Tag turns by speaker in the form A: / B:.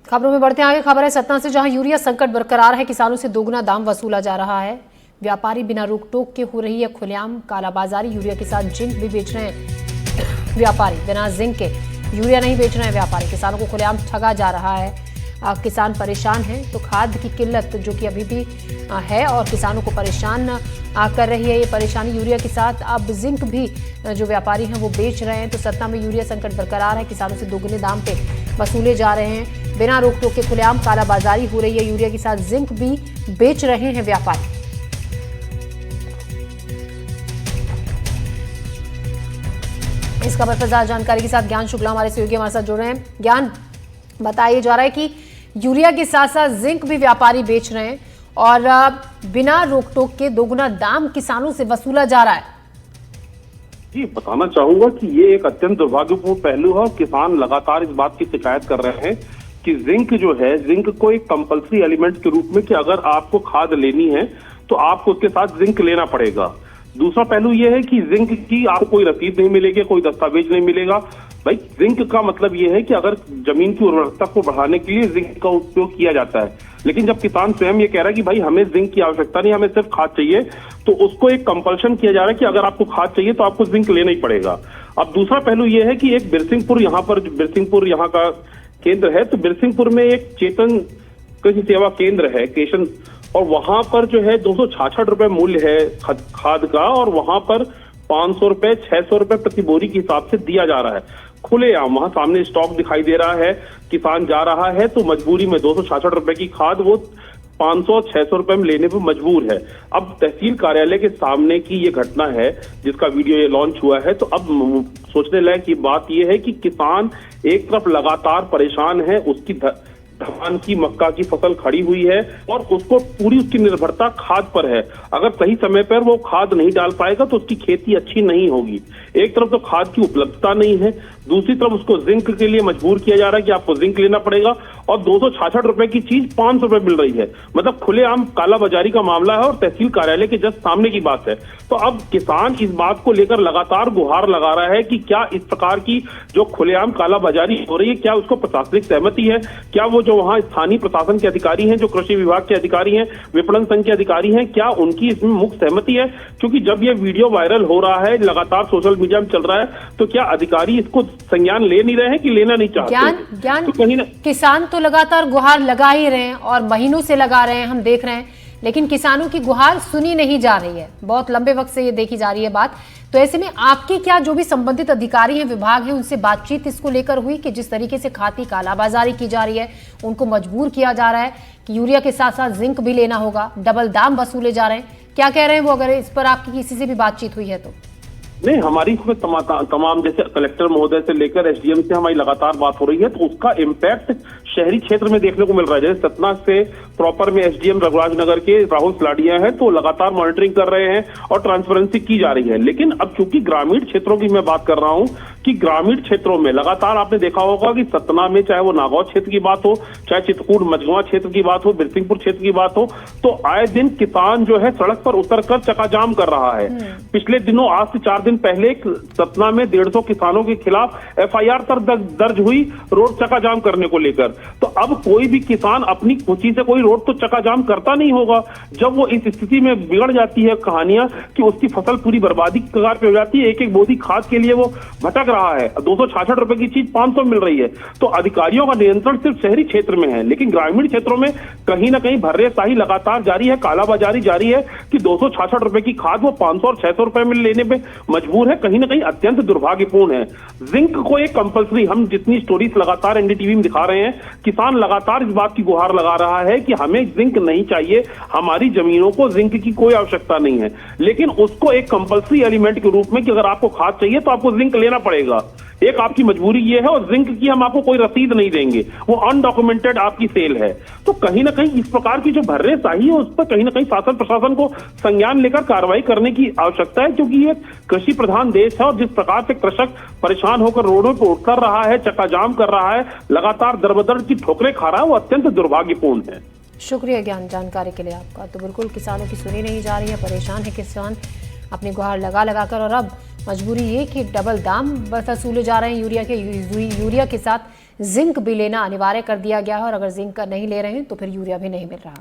A: खबरों में बढ़ते हैं आगे। खबर है सतना से, जहां यूरिया संकट बरकरार है, किसानों से दोगुना दाम वसूला जा रहा है। व्यापारी बिना रोक टोक के हो रही है खुलेआम कालाबाजारी। यूरिया के साथ जिंक भी बेच रहे हैं व्यापारी। बिना जिंक के यूरिया नहीं बेच रहे हैं व्यापारी। किसानों को खुलेआम ठगा जा रहा है। किसान परेशान हैं। तो खाद की किल्लत जो कि अभी भी है और किसानों को परेशान कर रही है। ये परेशानी यूरिया के साथ अब जिंक भी जो व्यापारी हैं वो बेच रहे हैं। तो सतना में यूरिया संकट बरकरार है। किसानों से दोगुने दाम पे वसूले जा रहे हैं। बिना रोक टोक के खुलेआम कालाबाजारी हो रही है। यूरिया के साथ जिंक भी बेच रहे हैं व्यापारी। इस खबर पर ज्यादा जानकारी के साथ ज्ञान शुक्ला हमारे सहयोगी हमारे साथ जुड़ रहे हैं। ज्ञान, बताया जा रहा है कि यूरिया के साथ साथ जिंक भी व्यापारी बेच रहे हैं और बिना रोक टोक के दोगुना दाम किसानों से वसूला जा रहा है।
B: जी, बताना चाहूंगा कि ये एक अत्यंत दुर्भाग्यपूर्ण पहलू है और किसान लगातार इस बात की शिकायत कर रहे हैं कि जिंक जो है, जिंक को एक कंपल्सरी एलिमेंट के रूप में कि अगर आपको खाद लेनी है तो आपको उसके साथ जिंक लेना पड़ेगा। दूसरा पहलू यह है कि जिंक की आपको कोई रसीद नहीं मिलेगी, कोई दस्तावेज नहीं मिलेगा। भाई, जिंक का मतलब यह है कि अगर जमीन की उर्वरकता को बढ़ाने के लिए जिंक का उपयोग किया जाता है, लेकिन जब किसान स्वयं ये कह रहा है कि भाई हमें जिंक की आवश्यकता नहीं, हमें सिर्फ खाद चाहिए, तो उसको एक कंपल्शन किया जा रहा है कि अगर आपको खाद चाहिए तो आपको जिंक लेना ही पड़ेगा। अब दूसरा पहलू यह है कि एक बिरसिंहपुर यहाँ का केंद्र है, तो बिरसिंहपुर में एक चेतन कृषि सेवा केंद्र है केशन, और वहां पर जो है 266 रुपए मूल्य है खाद का, और वहां पर 500 रुपए 600 रुपए प्रति बोरी के हिसाब से दिया जा रहा है खुलेआम। वहां सामने स्टॉक दिखाई दे रहा है, किसान जा रहा है तो मजबूरी में 266 रुपए की खाद वो 500-600 रुपए में लेने पर मजबूर है। अब तहसील कार्यालय के सामने की ये घटना है जिसका वीडियो ये लॉन्च हुआ है, तो अब सोचने लायक की बात ये है कि किसान एक तरफ लगातार परेशान है, उसकी धान की मक्का की फसल खड़ी हुई है और उसको पूरी उसकी निर्भरता खाद पर है। अगर सही समय पर वो खाद नहीं डाल पाएगा तो उसकी खेती अच्छी नहीं होगी। एक तरफ तो खाद की उपलब्धता नहीं है, दूसरी तरफ उसको जिंक के लिए मजबूर किया जा रहा है कि आपको जिंक लेना पड़ेगा, और 266 रुपए की चीज 500 रुपए मिल रही है। मतलब खुलेआम कालाबाजारी का मामला है और तहसील कार्यालय के जस्ट सामने की बात है। तो अब किसान इस बात को लेकर लगातार गुहार लगा रहा है कि क्या इस प्रकार की जो खुलेआम कालाबाजारी हो रही है, क्या उसको प्रशासनिक सहमति है, क्या वो जो वहां स्थानीय प्रशासन के अधिकारी हैं, जो कृषि विभाग के अधिकारी हैं, विपणन संघ के अधिकारी हैं, क्या उनकी इसमें मुख्य सहमति है? क्योंकि जब ये वीडियो वायरल हो रहा है, लगातार सोशल मीडिया में चल रहा है, तो क्या अधिकारी इसको संज्ञान ले नहीं रहे हैं कि लेना नहीं चाहते?
A: ज्ञान,
B: तो कहीं ना
A: किसान तो लगातार गुहार लगा ही रहे हैं और महीनों से लगा रहे हैं, हम देख रहे हैं, लेकिन किसानों की गुहार सुनी नहीं जा रही है। बहुत लंबे वक्त से ये देखी जा रही है बात। तो ऐसे में आपकी क्या जो भी संबंधित अधिकारी हैं, विभाग हैं, उनसे बातचीत इसको लेकर हुई कि जिस तरीके से खाद की कालाबाजारी की जा रही है, उनको मजबूर किया जा रहा है कि यूरिया के साथ साथ जिंक भी लेना होगा, डबल दाम वसूले जा रहे हैं, क्या कह रहे हैं वो? अगर इस पर आपकी किसी से भी बातचीत हुई है तो?
B: नहीं, हमारी इसमें तमाम जैसे कलेक्टर महोदय से लेकर एसडीएम से हमारी लगातार बात हो रही है, तो उसका इम्पैक्ट शहरी क्षेत्र में देखने को मिल रहा है। जैसे सतना से प्रॉपर में एसडीएम रघुराज नगर के राहुल सलाडिया हैं, तो लगातार मॉनिटरिंग कर रहे हैं और ट्रांसपेरेंसी की जा रही है। लेकिन अब चूंकि ग्रामीण क्षेत्रों की मैं बात कर रहा हूं कि ग्रामीण क्षेत्रों में लगातार आपने देखा होगा कि सतना में चाहे वो नागौर क्षेत्र की बात हो, चाहे चित्रकूट मझगुआ क्षेत्र की बात हो, बिरसिंहपुर क्षेत्र की बात हो, तो आए दिन किसान जो है सड़क पर उतरकर चकाजाम कर रहा है। पिछले दिनों, आज से 4 दिन पहले सतना में 150 किसानों के खिलाफ एफआईआर दर्ज हुई रोड चकाजाम करने को लेकर। तो अब कोई भी किसान अपनी खुशी से कोई रोड तो चकाजाम करता नहीं होगा। जब वो इस स्थिति में बिगड़ जाती है कहानियां कि उसकी फसल पूरी बर्बादी के कगार पे हो जाती है, एक एक बोरी खाद के लिए वो भटक रहा है, 266 रुपए की चीज 500 मिल रही है। तो अधिकारियों का नियंत्रण सिर्फ शहरी क्षेत्र में है, लेकिन ग्रामीण क्षेत्रों में कहीं ना कहीं भर्रेशाही लगातार जारी है, कालाबाजारी जारी है कि 266 रुपए की खाद वो 500 और 600 रुपए में लेने में मजबूर है। कहीं ना कहीं अत्यंत दुर्भाग्यपूर्ण है। जिंक को एक कंपल्सरी, हम जितनी स्टोरीज लगातार एनडीटीवी में दिखा रहे हैं, किसान लगातार इस बात की गुहार लगा रहा है कि हमें जिंक नहीं चाहिए, हमारी जमीनों को जिंक की कोई आवश्यकता नहीं है, लेकिन उसको एक कंपल्सरी एलिमेंट के रूप में कि अगर आपको खाद चाहिए तो आपको जिंक लेना पड़ेगा। एक आपकी मजबूरी ये है, और जिंक की हम आपको कोई रसीद नहीं देंगे, वो अनडॉक्यूमेंटेड आपकी सेल है। तो कहीं ना कहीं इस प्रकार की जो भर्रेशाही है उस पर कहीं ना कहीं शासन प्रशासन को संज्ञान लेकर कार्रवाई करने की आवश्यकता है, क्योंकि ये कृषि प्रधान देश है और जिस प्रकार से कृषक परेशान होकर रोडों पर उतर रहा है, चक्काजाम कर रहा है, लगातार दरबदर की ठोकरें खा रहा है, वो अत्यंत दुर्भाग्यपूर्ण है।
A: शुक्रिया ज्ञान, जानकारी के लिए आपका। तो बिल्कुल किसानों की सुनी नहीं जा रही है, परेशान है किसान अपनी गुहार लगा कर, और अब मजबूरी ये कि डबल दाम वसूले जा रहे हैं यूरिया के साथ जिंक भी लेना अनिवार्य कर दिया गया है और अगर जिंक नहीं ले रहे हैं तो फिर यूरिया भी नहीं मिल रहा।